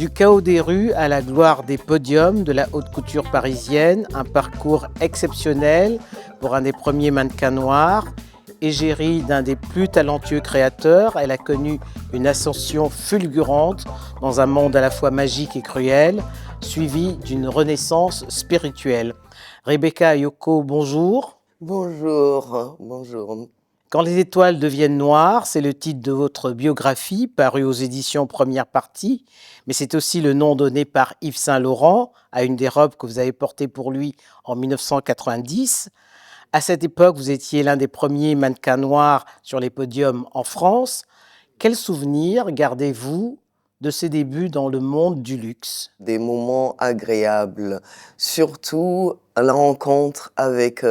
Du chaos des rues à la gloire des podiums de la haute couture parisienne, un parcours exceptionnel pour un des premiers mannequins noirs. Égérie d'un des plus talentueux créateurs, elle a connu une ascension fulgurante dans un monde à la fois magique et cruel, suivi d'une renaissance spirituelle. Rebecca Ayoko, bonjour. Bonjour, bonjour. Quand les étoiles deviennent noires, c'est le titre de votre biographie parue aux éditions Première Partie, mais c'est aussi le nom donné par Yves Saint Laurent à une des robes que vous avez portées pour lui en 1990. À cette époque, vous étiez l'un des premiers mannequins noirs sur les podiums en France. Quels souvenirs gardez-vous de ces débuts dans le monde du luxe? Des moments agréables, surtout la rencontre avec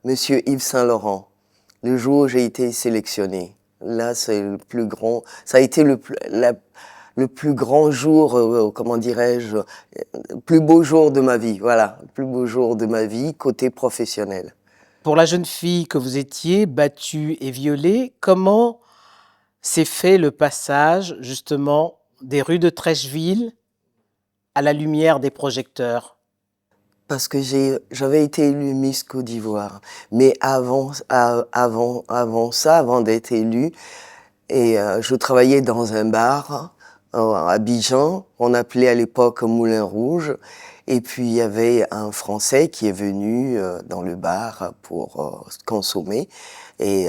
Monsieur Yves Saint Laurent. Le jour où j'ai été sélectionnée, là c'est le plus grand, ça a été le plus grand jour, comment dirais-je, le plus beau jour de ma vie, voilà, le plus beau jour de ma vie côté professionnel. Pour la jeune fille que vous étiez, battue et violée, comment s'est fait le passage justement des rues de Trècheville à la lumière des projecteurs? Parce que j'avais été élue Miss Côte d'Ivoire, mais avant ça, avant d'être élue, je travaillais dans un bar à Abidjan, on appelait à l'époque Moulin Rouge, et puis il y avait un Français qui est venu dans le bar pour consommer et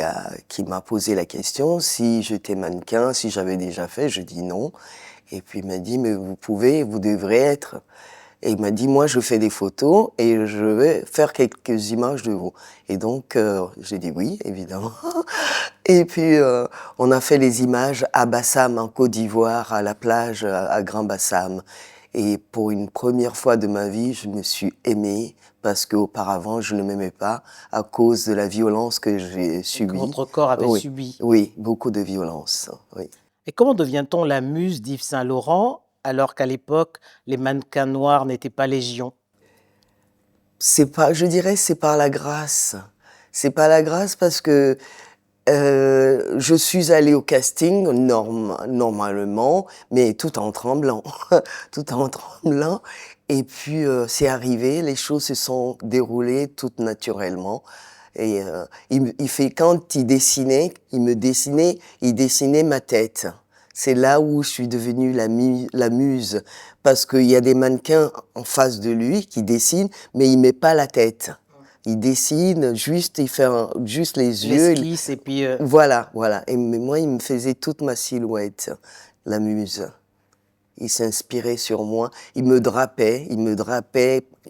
qui m'a posé la question si j'étais mannequin, si j'avais déjà fait. Je dis non, et puis il m'a dit mais vous devrez être. Et il m'a dit, moi, je fais des photos et je vais faire quelques images de vous. Et donc, j'ai dit oui, évidemment. Et puis, on a fait les images à Bassam, en Côte d'Ivoire, à la plage, à Grand Bassam. Et pour une première fois de ma vie, je me suis aimée parce qu'auparavant, je ne m'aimais pas à cause de la violence que j'ai subie. Votre corps avait subi. Oui, beaucoup de violence, oui. Et comment devient-on la muse d'Yves Saint Laurent alors qu'à l'époque, les mannequins noirs n'étaient pas légion? Je dirais, c'est par la grâce. C'est par la grâce parce que je suis allée au casting normalement, mais tout en tremblant, tout en tremblant. Et puis c'est arrivé, les choses se sont déroulées toutes naturellement. Et quand il dessinait, il dessinait ma tête. C'est là où je suis devenue la muse, parce qu'il y a des mannequins en face de lui qui dessinent, mais il met pas la tête. Il dessine juste, il fait juste les yeux. L'esquisse et puis... Voilà. Et moi, il me faisait toute ma silhouette, la muse. Il s'inspirait sur moi, il me drapait,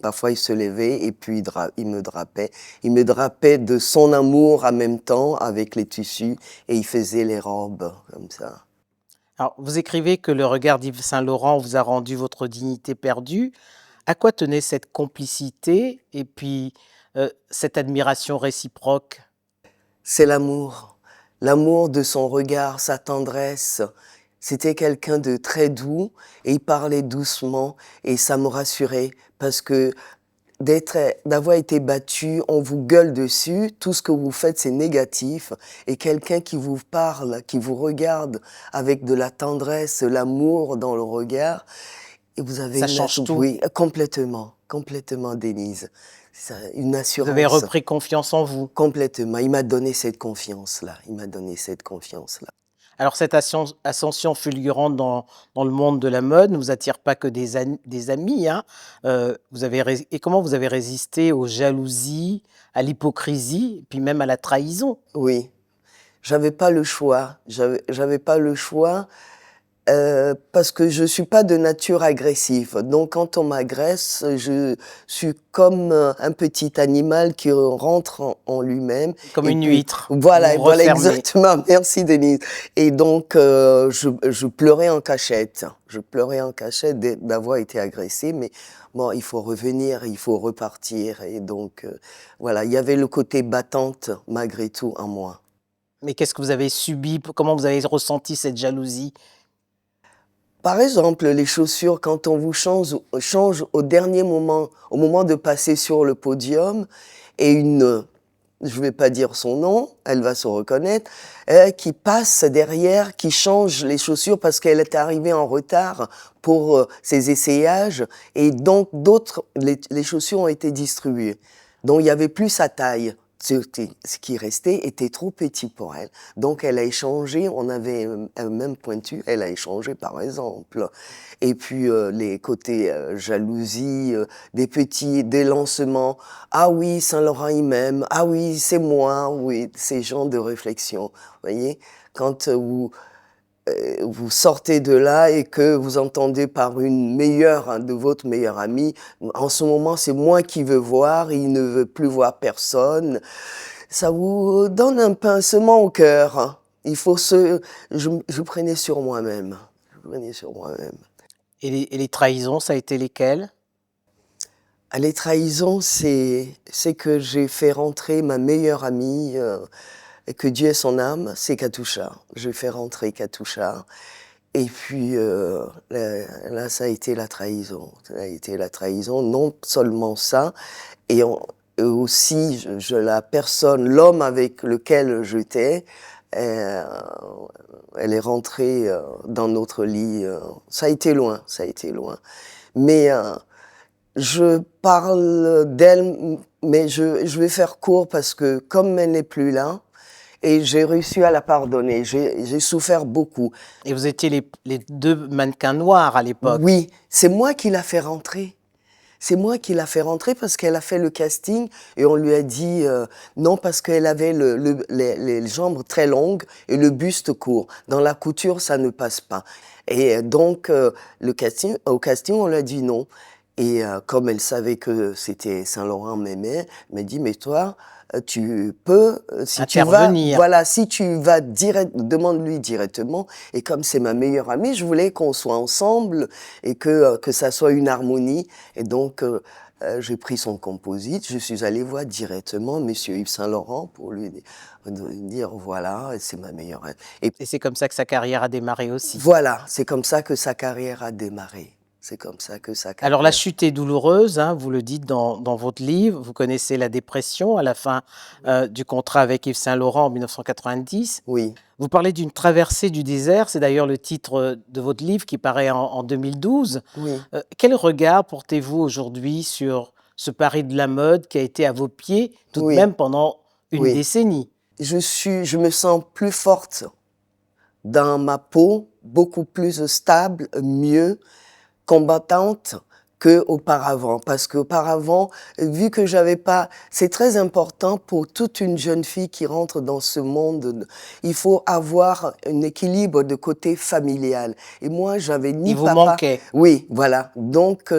parfois il se levait et puis il me drapait. Il me drapait de son amour en même temps avec les tissus et il faisait les robes comme ça. Alors, vous écrivez que le regard d'Yves Saint Laurent vous a rendu votre dignité perdue. À quoi tenait cette complicité et puis cette admiration réciproque? C'est l'amour. L'amour de son regard, sa tendresse. C'était quelqu'un de très doux et il parlait doucement et ça me rassurait parce que d'avoir été battu, on vous gueule dessus, tout ce que vous faites c'est négatif et quelqu'un qui vous parle, qui vous regarde avec de la tendresse, l'amour dans le regard et vous avez Ça change tout. Oui, complètement, Denise. Une assurance. Vous avez repris confiance en vous. Complètement. Il m'a donné cette confiance-là. Alors, cette ascension fulgurante dans le monde de la mode ne vous attire pas que des amis. Hein. Et comment vous avez résisté aux jalousies, à l'hypocrisie, puis même à la trahison? Oui. J'avais pas le choix. J'avais pas le choix. Parce que je suis pas de nature agressive. Donc quand on m'agresse, je suis comme un petit animal qui rentre en lui-même. Comme une huître. Voilà exactement. Merci Denise. Et donc je pleurais en cachette. Je pleurais en cachette d'avoir été agressée, mais bon, il faut revenir, il faut repartir. Et donc voilà, il y avait le côté battante malgré tout en moi. Mais qu'est-ce que vous avez subi? Comment vous avez ressenti cette jalousie? Par exemple, les chaussures, quand on vous change au dernier moment, au moment de passer sur le podium, et je vais pas dire son nom, elle va se reconnaître, qui passe derrière, qui change les chaussures parce qu'elle est arrivée en retard pour ses essayages et donc les chaussures ont été distribuées. Donc il y avait plus sa taille. Ce qui restait était trop petit pour elle. Donc elle a échangé, on avait un même pointu, elle a échangé par exemple. Et puis les côtés jalousie, des lancements. Ah oui, Saint-Laurent il m'aime. Ah oui, c'est moi. Oui, ces genres de réflexion. Vous voyez, quand vous sortez de là et que vous entendez par une meilleure de votre meilleure amie, en ce moment c'est moi qui veux voir, il ne veut plus voir personne. Ça vous donne un pincement au cœur. Hein. Il faut je prenais sur moi-même. Je prenais sur moi-même. Et les trahisons, ça a été lesquelles? Les trahisons, c'est que j'ai fait rentrer ma meilleure amie, et que Dieu ait son âme, c'est Katusha. J'ai fait rentrer Katusha. Et puis là, ça a été la trahison. Ça a été la trahison. Non seulement ça, et aussi la personne, l'homme avec lequel j'étais, elle est rentrée dans notre lit. Ça a été loin, ça a été loin. Mais je parle d'elle, mais je vais faire court parce que comme elle n'est plus là, et j'ai réussi à la pardonner, j'ai souffert beaucoup. Et vous étiez les deux mannequins noirs à l'époque. Oui, c'est moi qui l'a fait rentrer. C'est moi qui l'a fait rentrer parce qu'elle a fait le casting et on lui a dit non parce qu'elle avait les jambes très longues et le buste court. Dans la couture, ça ne passe pas. Et donc, au casting, on lui a dit non. Et comme elle savait que c'était Saint-Laurent m'aimait, elle m'a dit, mais toi, tu peux, si tu vas, Intervenir. voilà, si tu vas demande-lui directement. Et comme c'est ma meilleure amie, je voulais qu'on soit ensemble et que ça soit une harmonie. Et donc, j'ai pris son composite, je suis allé voir directement Monsieur Yves Saint-Laurent pour lui dire voilà, c'est ma meilleure amie. Et c'est comme ça que sa carrière a démarré aussi. Voilà, c'est comme ça que sa carrière a démarré. C'est comme ça que sa carrière... Alors la chute est douloureuse, hein, vous le dites dans votre livre, vous connaissez la dépression à la fin du contrat avec Yves Saint-Laurent en 1990. Oui. Vous parlez d'une traversée du désert, c'est d'ailleurs le titre de votre livre qui paraît en 2012. Oui. Quel regard portez-vous aujourd'hui sur ce Paris de la mode qui a été à vos pieds tout de même pendant une décennie? Je me sens plus forte dans ma peau, beaucoup plus stable, mieux, combattante qu'auparavant. Parce qu'auparavant, vu que j'avais pas... C'est très important pour toute une jeune fille qui rentre dans ce monde. Il faut avoir un équilibre de côté familial. Et moi, j'avais ni Il vous papa... manquait. Oui, voilà. Donc,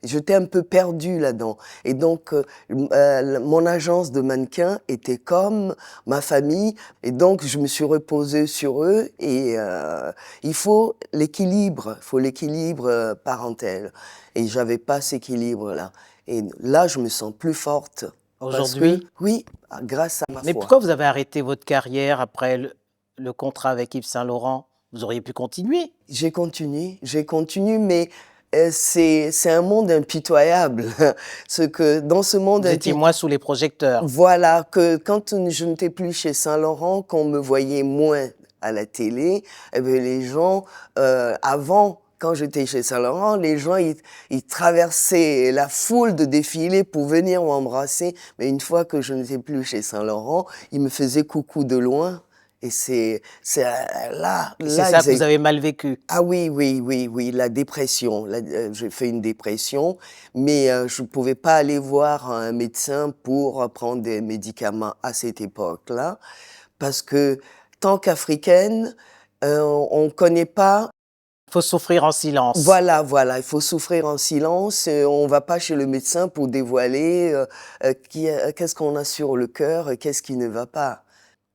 j'étais un peu perdue là-dedans. Et donc, mon agence de mannequins était comme ma famille. Et donc, je me suis reposée sur eux. Et il faut l'équilibre parental. Et j'avais pas cet équilibre-là. Et là, je me sens plus forte. Aujourd'hui? Oui, grâce à ma foi. Mais pourquoi vous avez arrêté votre carrière après le contrat avec Yves Saint-Laurent? Vous auriez pu continuer. J'ai continué, mais c'est un monde impitoyable. Dans ce monde vous étiez moins sous les projecteurs. Voilà, que quand je n'étais plus chez Saint-Laurent, qu'on me voyait moins à la télé, eh bien, les gens, avant... Quand j'étais chez Saint-Laurent, les gens, ils traversaient la foule de défilés pour venir m'embrasser. Mais une fois que je n'étais plus chez Saint-Laurent, ils me faisaient coucou de loin. Et c'est là c'est ça que vous avez mal vécu. Ah oui, la dépression. J'ai fait une dépression, mais je ne pouvais pas aller voir un médecin pour prendre des médicaments à cette époque-là. Parce que, tant qu'Africaine, on ne connaît pas... Il faut souffrir en silence. Voilà, il faut souffrir en silence. On va pas chez le médecin pour dévoiler qu'est-ce qu'on a sur le cœur et qu'est-ce qui ne va pas.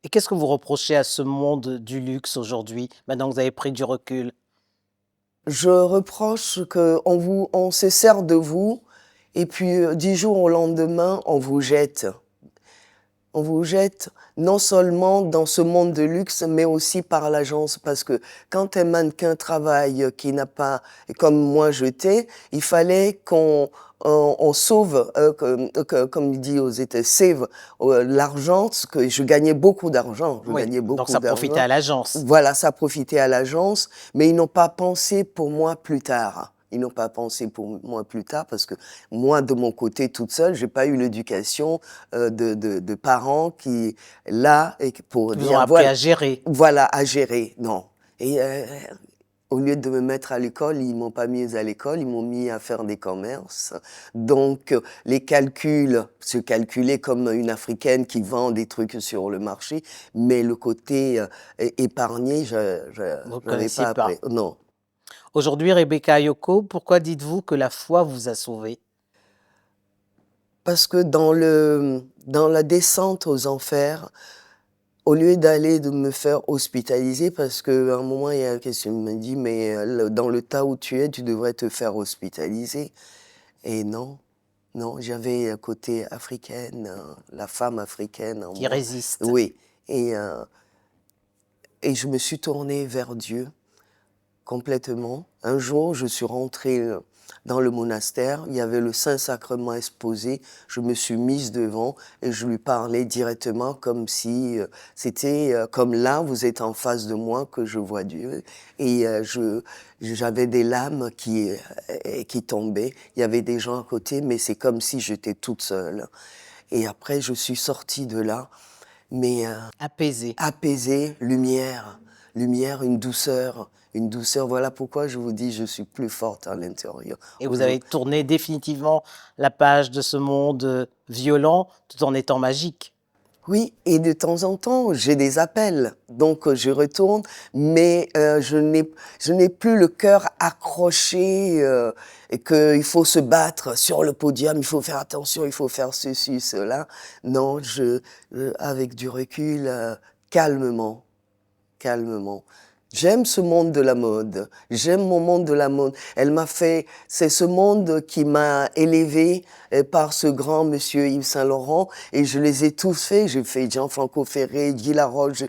Et qu'est-ce que vous reprochez à ce monde du luxe aujourd'hui, maintenant que vous avez pris du recul? Je reproche on se sert de vous et puis 10 jours au lendemain, on vous jette. On vous jette non seulement dans ce monde de luxe, mais aussi par l'agence, parce que quand un mannequin travaille qui n'a pas, comme moi j'étais, il fallait on sauve, comme il dit aux États, save l'argent, parce que je gagnais beaucoup d'argent, je Oui, gagnais donc beaucoup ça profitait d'argent. à l'agence. Voilà, ça profitait à l'agence, mais ils n'ont pas pensé pour moi plus tard. Ils n'ont pas pensé pour moi plus tard parce que moi, de mon côté, toute seule, j'ai pas eu l'éducation de parents qui, là, et pour Qui vous ont dire, appris voilà, à gérer. voilà, à gérer. Non. Et au lieu de me mettre à l'école, ils m'ont pas mis à l'école, ils m'ont mis à faire des commerces. Donc, les calculs, se calculer comme une Africaine qui vend des trucs sur le marché, mais le côté épargné, Vous ne j'avais connaissiez pas pas. appris. Non. Aujourd'hui, Rebecca Yoko, pourquoi dites-vous que la foi vous a sauvé? Parce que dans la descente aux enfers, au lieu de me faire hospitaliser, parce qu'à un moment, il y a quelqu'un qui m'a dit, mais dans le tas où tu es, tu devrais te faire hospitaliser. Et non, non, j'avais un côté africaine, la femme africaine en Qui moi. résiste. Oui, et, et je me suis tournée vers Dieu complètement. Un jour, je suis rentrée dans le monastère, il y avait le Saint-Sacrement exposé, je me suis mise devant et je lui parlais directement comme si c'était comme là, vous êtes en face de moi que je vois Dieu. Et j'avais des larmes qui tombaient, il y avait des gens à côté, mais c'est comme si j'étais toute seule. Et après, je suis sortie de là, mais Apaisé. apaisée, lumière, lumière, une douceur. Voilà pourquoi je vous dis, je suis plus forte à l'intérieur. Et vous avez tourné définitivement la page de ce monde violent tout en étant magique. Oui, et de temps en temps, j'ai des appels, donc je retourne, mais je n'ai plus le cœur accroché et qu'il faut se battre sur le podium, il faut faire attention, il faut faire ceci, cela. Non, avec du recul, calmement. Calmement. J'aime ce monde de la mode. J'aime mon monde de la mode. C'est ce monde qui m'a élevé par ce grand monsieur Yves Saint Laurent et je les ai tous faits. J'ai fait Gianfranco Ferré, Guy Laroche,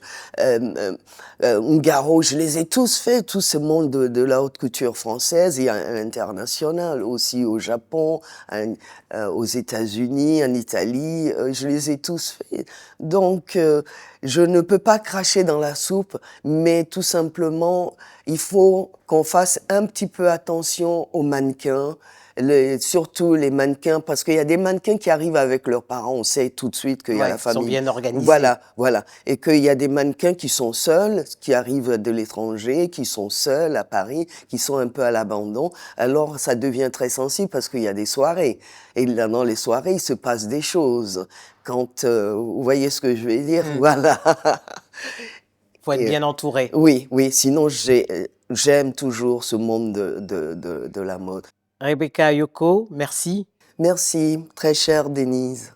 Ungaro. Je les ai tous faits. Tout ce monde de la haute couture française et à l'international aussi au Japon, aux États-Unis, en Italie. Je les ai tous faits. Donc, je ne peux pas cracher dans la soupe, mais tout simplement, il faut qu'on fasse un petit peu attention aux mannequins, surtout les mannequins, parce qu'il y a des mannequins qui arrivent avec leurs parents, on sait tout de suite qu'il y a Ouais, la ils sont famille. bien organisés. Voilà, voilà. Et qu'il y a des mannequins qui sont seuls, qui arrivent de l'étranger, qui sont seuls à Paris, qui sont un peu à l'abandon. Alors, ça devient très sensible parce qu'il y a des soirées. Et là, dans les soirées, il se passe des choses. Quand, vous voyez ce que je vais dire? Voilà. Faut être Et, bien entouré. oui, oui, sinon j'aime toujours ce monde de la mode. Rebecca Yoko, merci. Merci, très chère Denise.